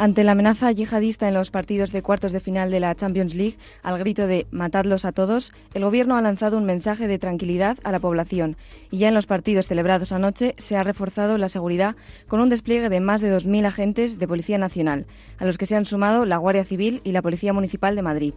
Ante la amenaza yihadista en los partidos de cuartos de final de la Champions League, al grito de «matadlos a todos», el Gobierno ha lanzado un mensaje de tranquilidad a la población y ya en los partidos celebrados anoche se ha reforzado la seguridad con un despliegue de más de 2.000 agentes de Policía Nacional, a los que se han sumado la Guardia Civil y la Policía Municipal de Madrid.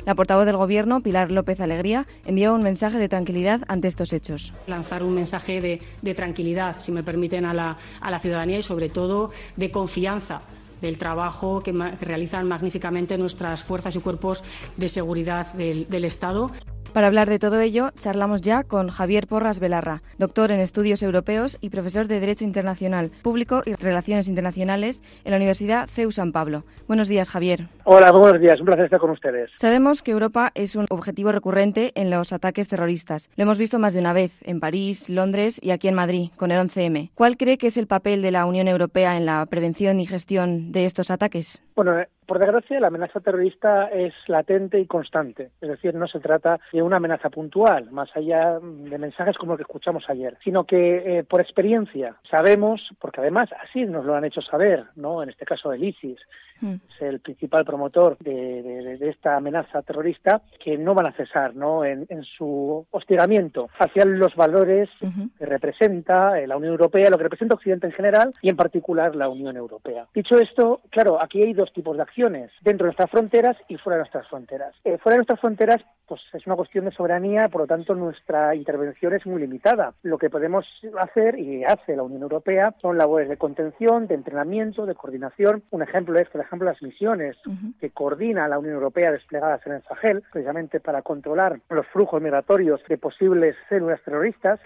La portavoz del Gobierno, Pilar López Alegría, enviaba un mensaje de tranquilidad ante estos hechos. Lanzar un mensaje de tranquilidad, si me permiten, a la ciudadanía y sobre todo de confianza del trabajo que realizan magníficamente nuestras fuerzas y cuerpos de seguridad del Estado. Para hablar de todo ello, charlamos ya con Javier Porras Belarra, doctor en Estudios Europeos y profesor de Derecho Internacional, Público y Relaciones Internacionales en la Universidad CEU San Pablo. Buenos días, Javier. Hola, buenos días. Un placer estar con ustedes. Sabemos que Europa es un objetivo recurrente en los ataques terroristas. Lo hemos visto más de una vez, en París, Londres y aquí en Madrid, con el 11M. ¿Cuál cree que es el papel de la Unión Europea en la prevención y gestión de estos ataques? Bueno, por desgracia, la amenaza terrorista es latente y constante. Es decir, no se trata de una amenaza puntual, más allá de mensajes como el que escuchamos ayer, sino que por experiencia sabemos, porque además así nos lo han hecho saber, ¿no? En este caso el ISIS, es el principal promotor de esta amenaza terrorista, que no van a cesar, ¿no? en su hostigamiento hacia los valores que representa la Unión Europea, lo que representa Occidente en general y en particular la Unión Europea. Dicho esto, claro, aquí hay dos tipos de acciones, dentro de nuestras fronteras y fuera de nuestras fronteras. Fuera de nuestras fronteras, pues es una cuestión de soberanía, por lo tanto nuestra intervención es muy limitada. Lo que podemos hacer, y hace la Unión Europea, son labores de contención, de entrenamiento, de coordinación. Un ejemplo es, por ejemplo, las misiones que coordina la Unión Europea desplegadas en el Sahel, precisamente para controlar los flujos migratorios de posibles células terroristas,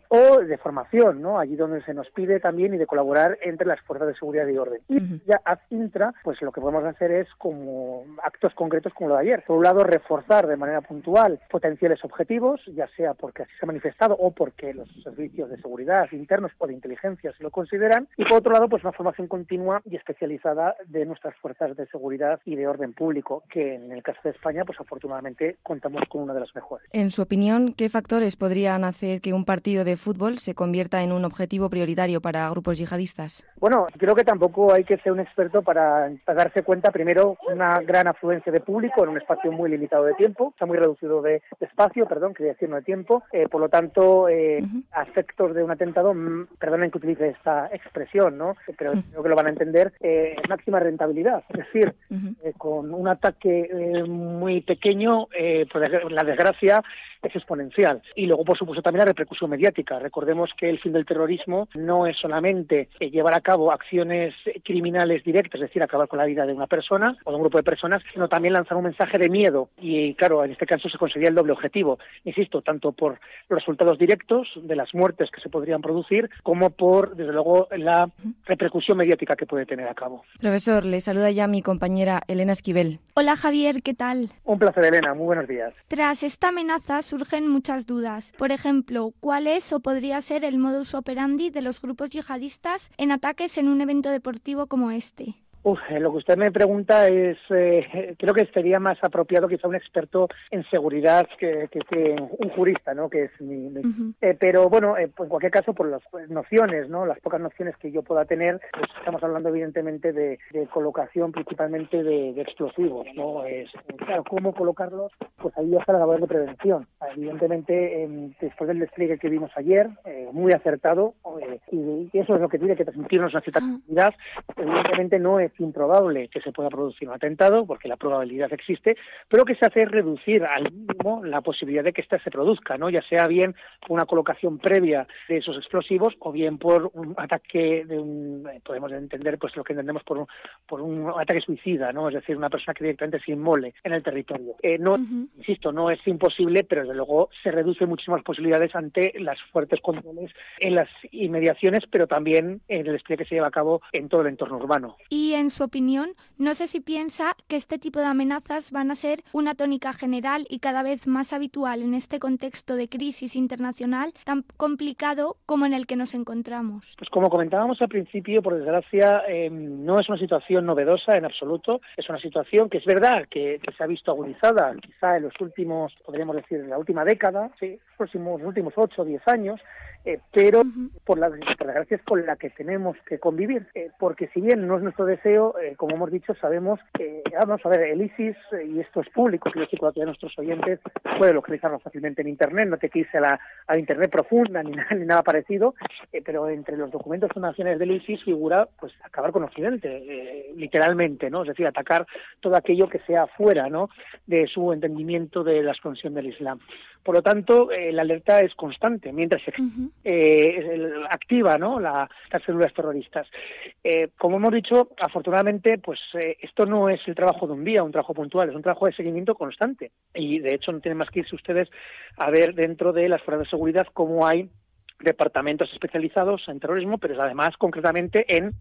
o de formación, ¿no? Allí donde se nos pide también, y de colaborar entre las fuerzas de seguridad y orden. Y ya ad intra, pues lo que podemos hacer es como actos concretos como lo de ayer. Por un lado, reforzar de manera puntual potenciales objetivos, ya sea porque así se ha manifestado o porque los servicios de seguridad internos o de inteligencia se lo consideran, y por otro lado, pues una formación continua y especializada de nuestras fuerzas de seguridad y de orden público, que en el caso de España, pues afortunadamente contamos con una de las mejores. En su opinión, ¿qué factores podrían hacer que un partido de fútbol se convierta en un objetivo prioritario para grupos yihadistas? Bueno, creo que tampoco hay que ser un experto para darse cuenta, primero, una gran afluencia de público en un espacio muy limitado de tiempo, está muy reducido de espacio, quería decir no de tiempo, por lo tanto, aspectos de un atentado, perdonen que utilice esta expresión, ¿no? Pero creo que lo van a entender, máxima rentabilidad, es decir, con un ataque muy pequeño, pues la desgracia es exponencial. Y luego, por supuesto, también la repercusión mediática. Recordemos que el fin del terrorismo no es solamente llevar a cabo acciones criminales directas, es decir, acabar con la vida de una persona o de un grupo de personas, sino también lanzar un mensaje de miedo. Y claro, en este caso se conseguía el doble objetivo. Insisto, tanto por los resultados directos de las muertes que se podrían producir, como por, desde luego, la repercusión mediática que puede tener a cabo. Profesor, le saluda ya mi compañera Elena Esquivel. Hola Javier, ¿qué tal? Un placer, Elena, muy buenos días. Tras esta amenaza surgen muchas dudas. Por ejemplo, ¿cuál es o podría ser el modus operandi de los grupos yihadistas en ataques en un evento deportivo como este? Lo que usted me pregunta es, creo que sería más apropiado quizá un experto en seguridad que un jurista, ¿no? Que es pero bueno, pues en cualquier caso, por las nociones, ¿no? Las pocas nociones que yo pueda tener, pues estamos hablando evidentemente de colocación principalmente de explosivos, ¿no? Claro, ¿cómo colocarlos? Pues ahí está la labor de prevención. Evidentemente, después del despliegue que vimos ayer, muy acertado, y eso es lo que tiene que transmitirnos una cierta tranquilidad. Evidentemente no es improbable que se pueda producir un atentado, porque la probabilidad existe, pero que se hace reducir al mínimo la posibilidad de que ésta se produzca, ¿no? Ya sea bien por una colocación previa de esos explosivos o bien por un ataque podemos entender pues lo que entendemos por un ataque suicida, ¿no? Es decir, una persona que directamente se inmole en el territorio. Insisto, no es imposible, pero desde luego se reducen muchísimas posibilidades ante las fuertes controles en las inmediaciones, pero también en el despliegue que se lleva a cabo en todo el entorno urbano. Y en su opinión, no sé si piensa que este tipo de amenazas van a ser una tónica general y cada vez más habitual en este contexto de crisis internacional tan complicado como en el que nos encontramos. Pues como comentábamos al principio, por desgracia, no es una situación novedosa en absoluto, es una situación que es verdad que se ha visto agudizada quizá en los últimos, podríamos decir, en la última década, sí, los últimos 8 o 10 años, pero por desgracia es con la que tenemos que convivir, porque si bien no es nuestro deseo bombardeo, como hemos dicho, sabemos que, vamos a ver, el ISIS, y esto es público, quiero decir que a nuestros oyentes pueden localizarlo fácilmente en Internet, no te quise irse a la Internet profunda ni nada parecido, pero entre los documentos fundacionales del ISIS figura pues acabar con Occidente, literalmente, ¿no? Es decir, atacar todo aquello que sea fuera, ¿no?, de su entendimiento de la expansión del Islam. Por lo tanto, la alerta es constante mientras se activa, ¿no?, las células terroristas. Como hemos dicho, afortunadamente, pues esto no es el trabajo de un día, un trabajo puntual, es un trabajo de seguimiento constante. Y de hecho no tienen más que irse ustedes a ver dentro de las fuerzas de seguridad cómo hay departamentos especializados en terrorismo, pero además concretamente en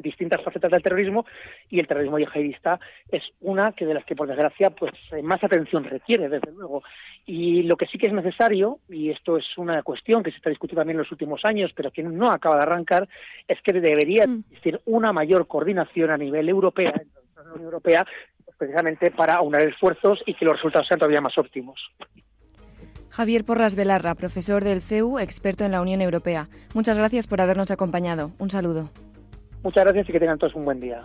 distintas facetas del terrorismo, y el terrorismo yihadista es una que de las que por desgracia pues más atención requiere, desde luego. Y lo que sí que es necesario, y esto es una cuestión que se está discutiendo también en los últimos años, pero que no acaba de arrancar, es que debería existir una mayor coordinación a nivel europeo, en la Unión Europea, precisamente para aunar esfuerzos y que los resultados sean todavía más óptimos. Javier Porras Velarra, profesor del CEU, experto en la Unión Europea. Muchas gracias por habernos acompañado. Un saludo. Muchas gracias y que tengan todos un buen día.